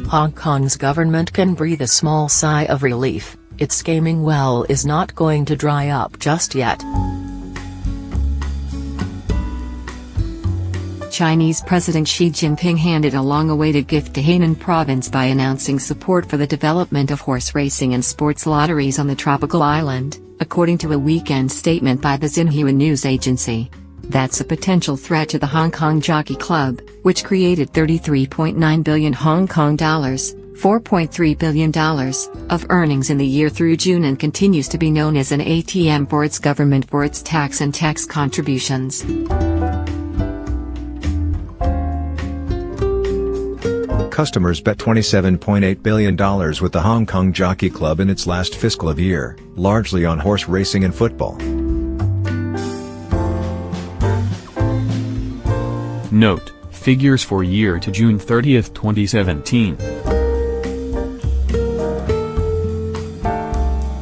Hong Kong's government can breathe a small sigh of relief. Its gaming well is not going to dry up just yet. Chinese President Xi Jinping handed a long-awaited gift to Hainan province by announcing support for the development of horse racing and sports lotteries on the tropical island, according to a weekend statement by the Xinhua news agency. That's a potential threat to the Hong Kong Jockey Club, which created 33.9 billion Hong Kong dollars, $4.3 billion, of earnings in the year through June and continues to be known as an ATM for its government for its tax and tax contributions. Customers bet $27.8 billion with the Hong Kong Jockey Club in its last fiscal year, largely on horse racing and football. Note: figures for year to June 30, 2017.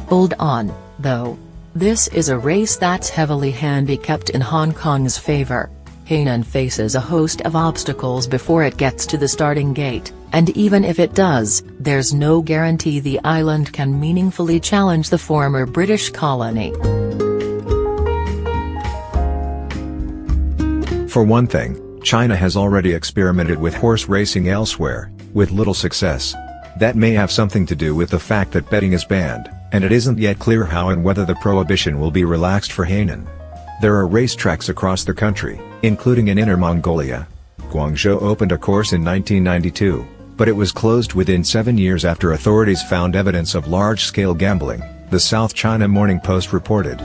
Hold on, though. This is a race that's heavily handicapped in Hong Kong's favor. Hainan faces a host of obstacles before it gets to the starting gate, and even if it does, there's no guarantee the island can meaningfully challenge the former British colony. For one thing, China has already experimented with horse racing elsewhere, with little success. That may have something to do with the fact that betting is banned, and it isn't yet clear how and whether the prohibition will be relaxed for Hainan. There are racetracks across the country, including in Inner Mongolia. Guangzhou opened a course in 1992, but it was closed within 7 years after authorities found evidence of large-scale gambling, the South China Morning Post reported.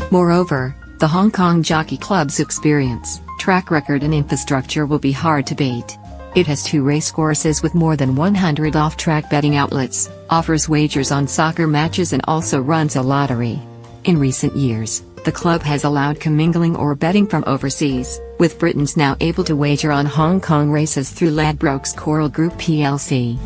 Moreover, the Hong Kong Jockey Club's experience, track record and infrastructure will be hard to beat. It has 2 racecourses with more than 100 off-track betting outlets, offers wagers on soccer matches and also runs a lottery. In recent years, the club has allowed commingling or betting from overseas, with Britons now able to wager on Hong Kong races through Ladbrokes Coral Group plc.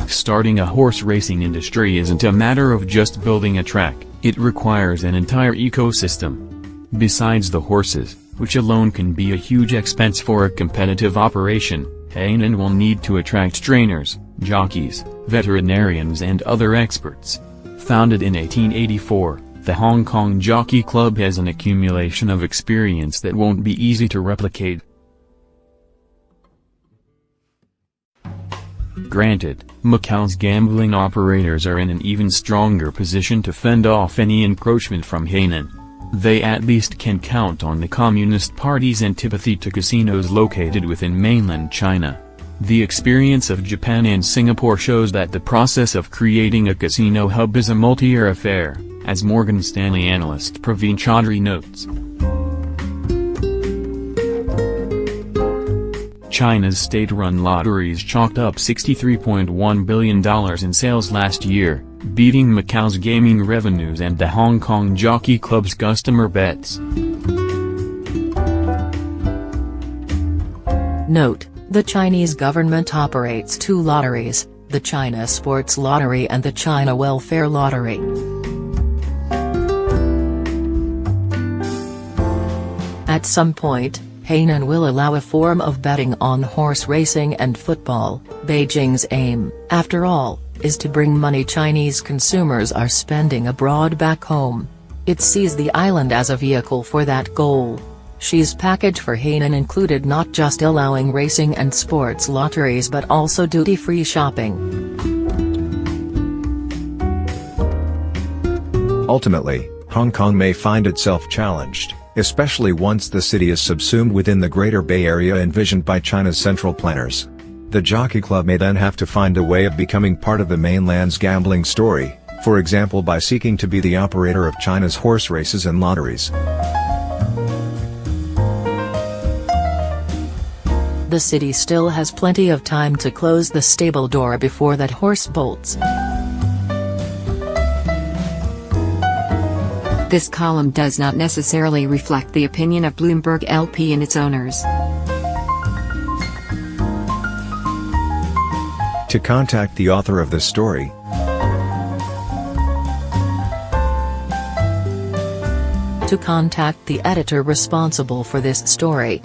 Starting a horse racing industry isn't a matter of just building a track, it requires an entire ecosystem. Besides the horses, which alone can be a huge expense for a competitive operation, Hainan will need to attract trainers, jockeys, veterinarians and other experts. Founded in 1884, the Hong Kong Jockey Club has an accumulation of experience that won't be easy to replicate. Granted, Macau's gambling operators are in an even stronger position to fend off any encroachment from Hainan. They at least can count on the Communist Party's antipathy to casinos located within mainland China. The experience of Japan and Singapore shows that the process of creating a casino hub is a multi-year affair, as Morgan Stanley analyst Praveen Chaudhary notes. China's state-run lotteries chalked up $63.1 billion in sales last year, beating Macau's gaming revenues and the Hong Kong Jockey Club's customer bets. Note: the Chinese government operates 2 lotteries, the China Sports Lottery and the China Welfare Lottery. At some point, Hainan will allow a form of betting on horse racing and football. Beijing's aim, after all, is to bring money Chinese consumers are spending abroad back home. It sees the island as a vehicle for that goal. Xi's package for Hainan included not just allowing racing and sports lotteries but also duty-free shopping. Ultimately, Hong Kong may find itself challenged, especially once the city is subsumed within the Greater Bay Area envisioned by China's central planners. The Jockey Club may then have to find a way of becoming part of the mainland's gambling story, for example by seeking to be the operator of China's horse races and lotteries. The city still has plenty of time to close the stable door before that horse bolts. This column does not necessarily reflect the opinion of Bloomberg LP and its owners. To contact the author of this story, to contact the editor responsible for this story.